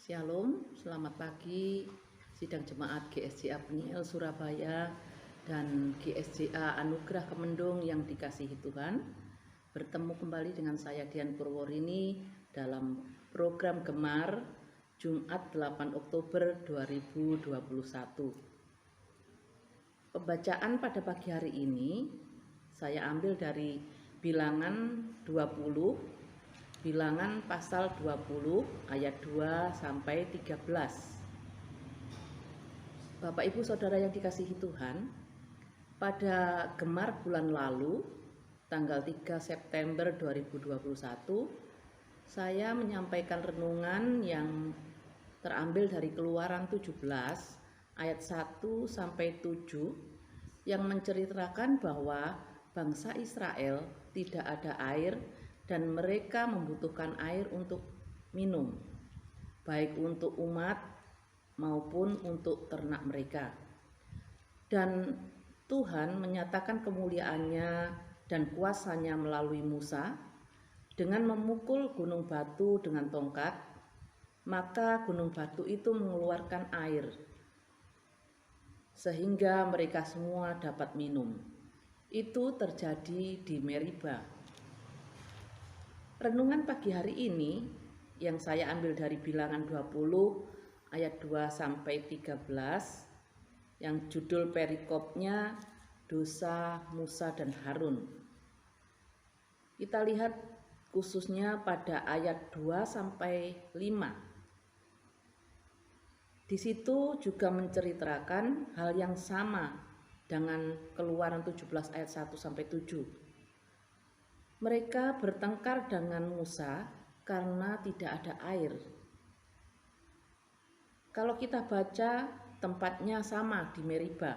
Shalom, selamat pagi sidang jemaat GSJA Peniel Surabaya dan GSJA Anugerah Kemendung yang dikasihi Tuhan. Bertemu kembali dengan saya Dian Purworini dalam program Gemar Jumat 8 Oktober 2021. Pembacaan pada pagi hari ini saya ambil dari Bilangan 20, Bilangan pasal 20 ayat 2 sampai 13. Bapak Ibu Saudara yang dikasihi Tuhan, pada Gemar bulan lalu, tanggal 3 September 2021, saya menyampaikan renungan yang terambil dari Keluaran 17 ayat 1 sampai 7 yang menceritakan bahwa bangsa Israel tidak ada air dan mereka membutuhkan air untuk minum, baik untuk umat maupun untuk ternak mereka. Dan Tuhan menyatakan kemuliaannya dan kuasanya melalui Musa dengan memukul gunung batu dengan tongkat, maka gunung batu itu mengeluarkan air sehingga mereka semua dapat minum. Itu terjadi di Meriba. Renungan pagi hari ini yang saya ambil dari Bilangan 20 ayat 2 sampai 13 yang judul perikopnya dosa Musa dan Harun. Kita lihat khususnya pada ayat 2 sampai 5. Di situ juga menceritakan hal yang sama dengan Keluaran 17 ayat 1 sampai 7. Mereka bertengkar dengan Musa karena tidak ada air. Kalau kita baca tempatnya sama di Meriba,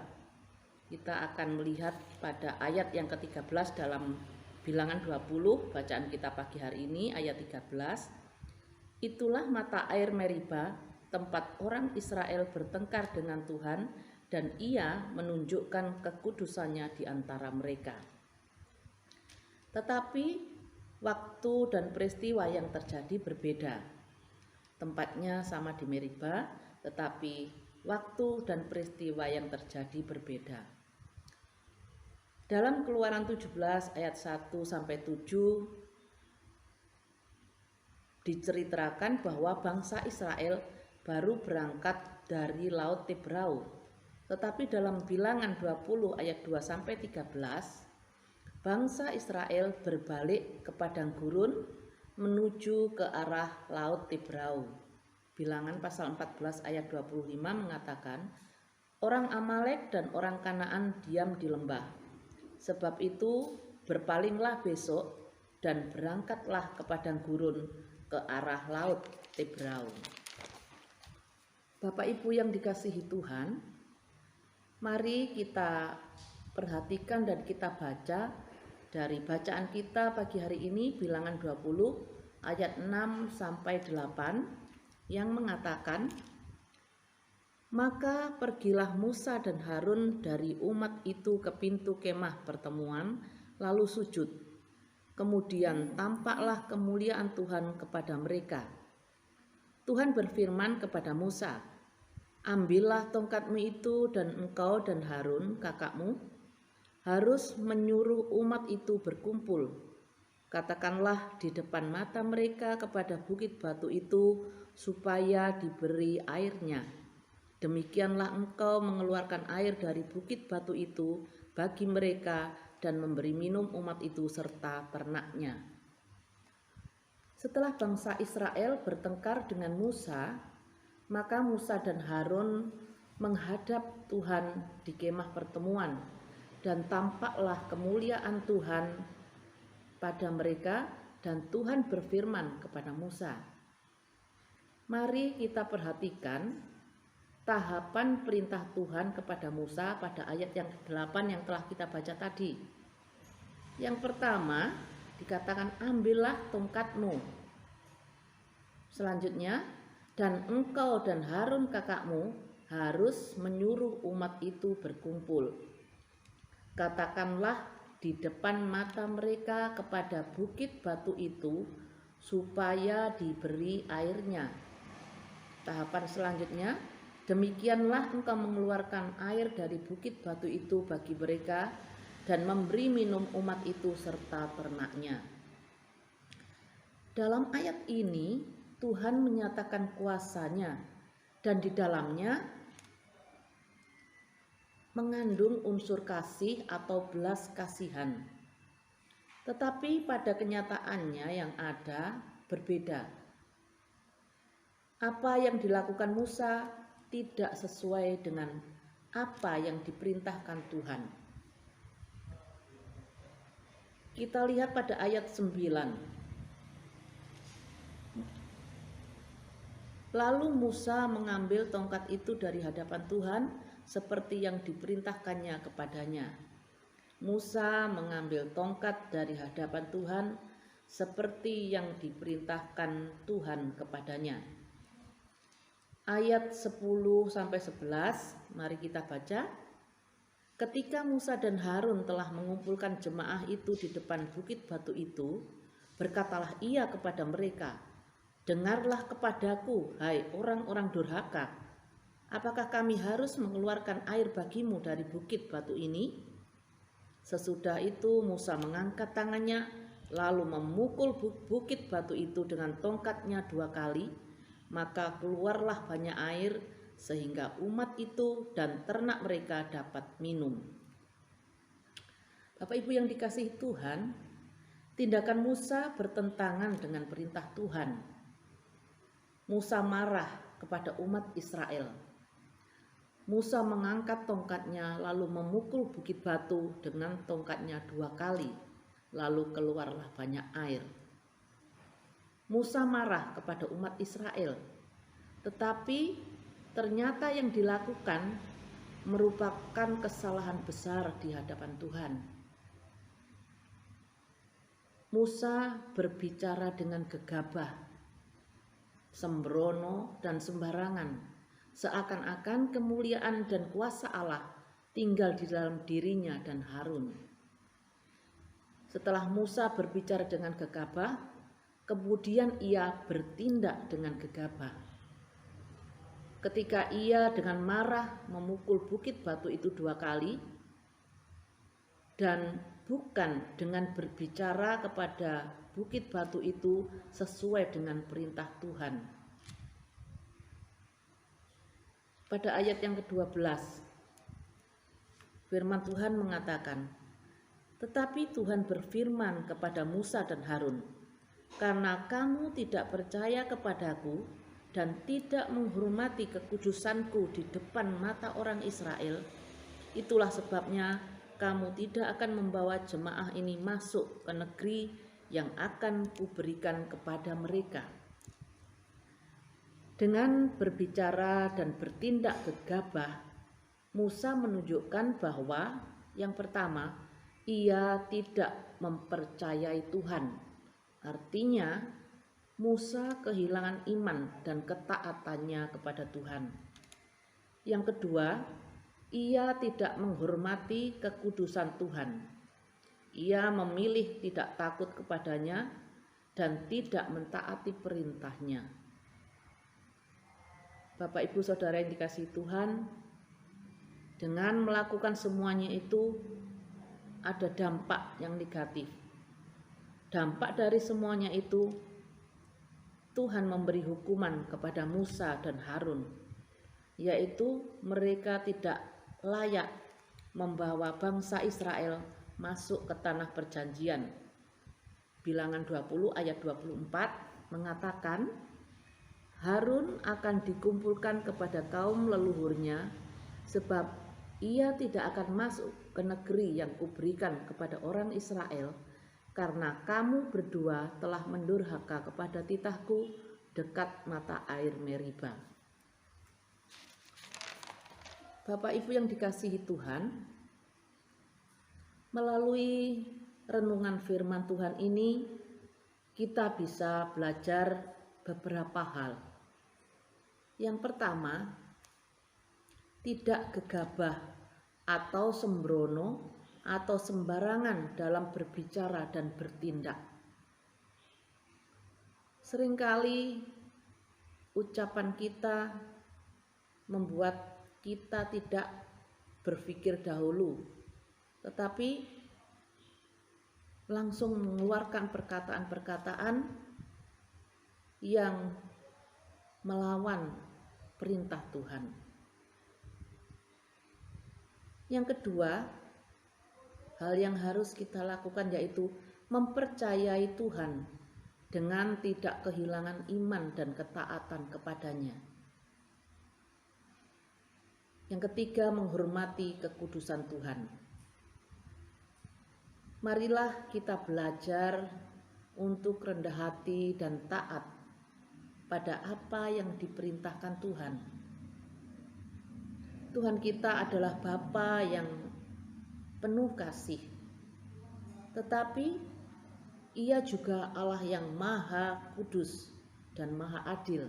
kita akan melihat pada ayat yang ke-13 dalam Bilangan 20, bacaan kita pagi hari ini ayat 13. Itulah mata air Meriba, tempat orang Israel bertengkar dengan Tuhan, dan Ia menunjukkan kekudusannya di antara mereka. Tetapi waktu dan peristiwa yang terjadi berbeda. Tempatnya sama di Meriba, tetapi waktu dan peristiwa yang terjadi berbeda. Dalam Keluaran 17 ayat 1 sampai 7 diceritakan bahwa bangsa Israel baru berangkat dari Laut Tebrau. Tetapi dalam Bilangan 20 ayat 2 sampai 13 bangsa Israel berbalik ke padang gurun menuju ke arah Laut Tebrau. Bilangan pasal 14 ayat 25 mengatakan, orang Amalek dan orang Kanaan diam di lembah. Sebab itu berpalinglah besok dan berangkatlah ke padang gurun ke arah Laut Tebrau. Bapak Ibu yang dikasihi Tuhan, mari kita perhatikan dan kita baca dari bacaan kita pagi hari ini Bilangan 20 ayat 6 sampai 8 yang mengatakan, maka pergilah Musa dan Harun dari umat itu ke pintu kemah pertemuan lalu sujud. Kemudian tampaklah kemuliaan Tuhan kepada mereka. Tuhan berfirman kepada Musa, ambillah tongkatmu itu dan engkau dan Harun kakakmu harus menyuruh umat itu berkumpul. Katakanlah di depan mata mereka kepada bukit batu itu supaya diberi airnya. Demikianlah engkau mengeluarkan air dari bukit batu itu bagi mereka dan memberi minum umat itu serta ternaknya. Setelah bangsa Israel bertengkar dengan Musa, maka Musa dan Harun menghadap Tuhan di kemah pertemuan. Dan tampaklah kemuliaan Tuhan pada mereka dan Tuhan berfirman kepada Musa. Mari kita perhatikan tahapan perintah Tuhan kepada Musa pada ayat yang 8 yang telah kita baca tadi. Yang pertama dikatakan ambillah tongkatmu. Selanjutnya, dan engkau dan Harun kakakmu harus menyuruh umat itu berkumpul. Katakanlah di depan mata mereka kepada bukit batu itu supaya diberi airnya. Tahapan selanjutnya, demikianlah engkau mengeluarkan air dari bukit batu itu bagi mereka dan memberi minum umat itu serta ternaknya. Dalam ayat ini Tuhan menyatakan kuasa-Nya dan di dalamnya mengandung unsur kasih atau belas kasihan. Tetapi pada kenyataannya yang ada berbeda. Apa yang dilakukan Musa tidak sesuai dengan apa yang diperintahkan Tuhan. Kita lihat pada ayat 9. Lalu Musa mengambil tongkat itu dari hadapan Tuhan seperti yang diperintahkannya kepadanya. Musa mengambil tongkat dari hadapan Tuhan seperti yang diperintahkan Tuhan kepadanya. Ayat 10-11, mari kita baca. Ketika Musa dan Harun telah mengumpulkan jemaah itu di depan bukit batu itu, berkatalah ia kepada mereka, "Dengarlah kepadaku, hai orang-orang durhaka. Apakah kami harus mengeluarkan air bagimu dari bukit batu ini?" Sesudah itu Musa mengangkat tangannya, lalu memukul bukit batu itu dengan tongkatnya 2 kali, maka keluarlah banyak air sehingga umat itu dan ternak mereka dapat minum. Bapak Ibu yang dikasihi Tuhan, tindakan Musa bertentangan dengan perintah Tuhan. Musa marah kepada umat Israel. Musa mengangkat tongkatnya lalu memukul bukit batu dengan tongkatnya 2 kali, lalu keluarlah banyak air. Musa marah kepada umat Israel, tetapi ternyata yang dilakukan merupakan kesalahan besar di hadapan Tuhan. Musa berbicara dengan gegabah, sembrono dan sembarangan, seakan-akan kemuliaan dan kuasa Allah tinggal di dalam dirinya dan Harun. Setelah Musa berbicara dengan gegabah, kemudian ia bertindak dengan gegabah. Ketika ia dengan marah memukul bukit batu itu 2 kali, dan bukan dengan berbicara kepada bukit batu itu sesuai dengan perintah Tuhan. Pada ayat yang ke-12, firman Tuhan mengatakan, "Tetapi Tuhan berfirman kepada Musa dan Harun, karena kamu tidak percaya kepadaku dan tidak menghormati kekudusanku di depan mata orang Israel, itulah sebabnya kamu tidak akan membawa jemaah ini masuk ke negeri yang akan kuberikan kepada mereka." Dengan berbicara dan bertindak gegabah, Musa menunjukkan bahwa yang pertama, ia tidak mempercayai Tuhan. Artinya, Musa kehilangan iman dan ketaatannya kepada Tuhan. Yang kedua, ia tidak menghormati kekudusan Tuhan. Ia memilih tidak takut kepadanya dan tidak mentaati perintahnya. Bapak Ibu Saudara yang dikasihi Tuhan, dengan melakukan semuanya itu ada dampak yang negatif. Dampak dari semuanya itu, Tuhan memberi hukuman kepada Musa dan Harun, yaitu mereka tidak layak membawa bangsa Israel masuk ke tanah perjanjian. Bilangan 20 ayat 24 mengatakan, Harun akan dikumpulkan kepada kaum leluhurnya, sebab ia tidak akan masuk ke negeri yang kuberikan kepada orang Israel, karena kamu berdua telah mendurhaka kepada titahku dekat mata air Meriba. Bapak Ibu yang dikasihi Tuhan, melalui renungan firman Tuhan ini kita bisa belajar beberapa hal. Yang pertama, tidak gegabah atau sembrono atau sembarangan dalam berbicara dan bertindak. Seringkali ucapan kita membuat kita tidak berpikir dahulu, tetapi langsung mengeluarkan perkataan-perkataan yang melawan perintah Tuhan. Yang kedua, hal yang harus kita lakukan yaitu mempercayai Tuhan dengan tidak kehilangan iman dan ketaatan kepadanya. Yang ketiga, menghormati kekudusan Tuhan. Marilah kita belajar untuk rendah hati dan taat pada apa yang diperintahkan Tuhan. Tuhan kita adalah Bapa yang penuh kasih, tetapi Ia juga Allah yang maha kudus dan maha adil.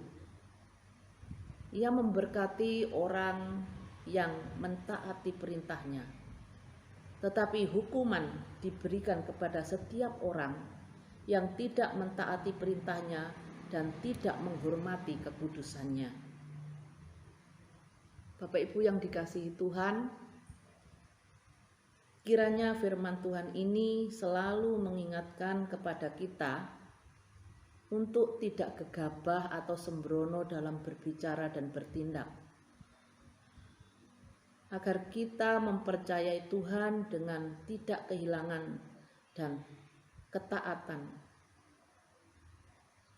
Ia memberkati orang yang mentaati perintahnya, tetapi hukuman diberikan kepada setiap orang yang tidak mentaati perintahnya dan tidak menghormati kekudusannya. Bapak Ibu yang dikasihi Tuhan, kiranya firman Tuhan ini selalu mengingatkan kepada kita untuk tidak gegabah atau sembrono dalam berbicara dan bertindak, agar kita mempercayai Tuhan dengan tidak kehilangan dan ketaatan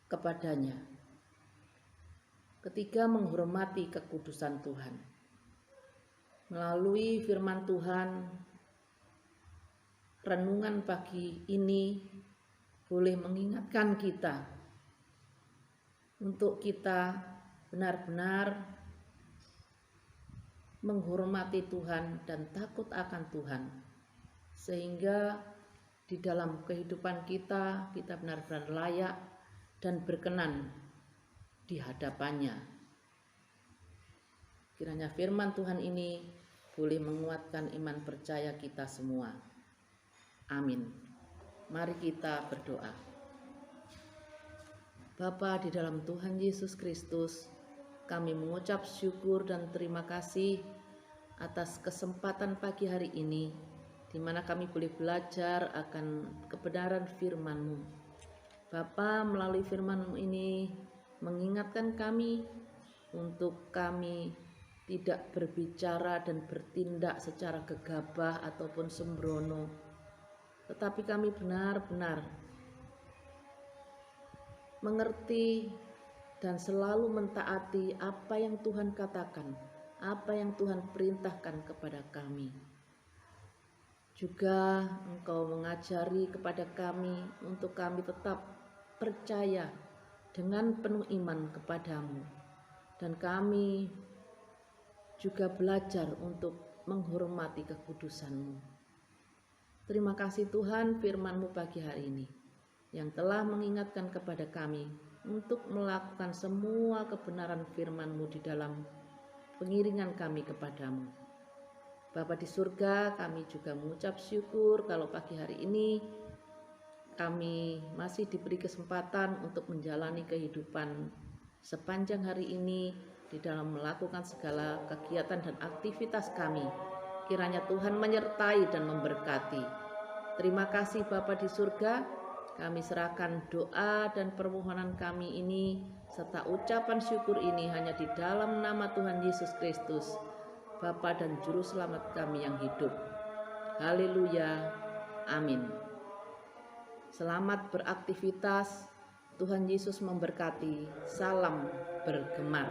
kepadanya. Ketiga, menghormati kekudusan Tuhan. Melalui firman Tuhan, renungan pagi ini boleh mengingatkan kita untuk kita benar-benar menghormati Tuhan dan takut akan Tuhan, sehingga di dalam kehidupan kita benar-benar layak dan berkenan di hadapannya. Kiranya firman Tuhan ini boleh menguatkan iman percaya kita semua. Amin. Mari kita berdoa. Bapa di dalam Tuhan Yesus Kristus, kami mengucap syukur dan terima kasih atas kesempatan pagi hari ini, di mana kami boleh belajar akan kebenaran firman-Mu. Bapa, melalui firman-Mu ini mengingatkan kami untuk kami tidak berbicara dan bertindak secara gegabah ataupun sembrono, tetapi kami benar-benar mengerti dan selalu mentaati apa yang Tuhan katakan, apa yang Tuhan perintahkan kepada kami. Juga Engkau mengajari kepada kami untuk kami tetap percaya dengan penuh iman kepadamu, dan kami juga belajar untuk menghormati kekudusan-Mu. Terima kasih Tuhan, firman-Mu pagi hari ini yang telah mengingatkan kepada kami untuk melakukan semua kebenaran firman-Mu di dalam pengiringan kami kepadamu. Bapa di surga, kami juga mengucap syukur kalau pagi hari ini kami masih diberi kesempatan untuk menjalani kehidupan sepanjang hari ini di dalam melakukan segala kegiatan dan aktivitas kami. Kiranya Tuhan menyertai dan memberkati. Terima kasih Bapa di surga, kami serahkan doa dan permohonan kami ini serta ucapan syukur ini hanya di dalam nama Tuhan Yesus Kristus, Bapa dan Juru Selamat kami yang hidup. Haleluya, amin. Selamat beraktivitas, Tuhan Yesus memberkati. Salam bergemar.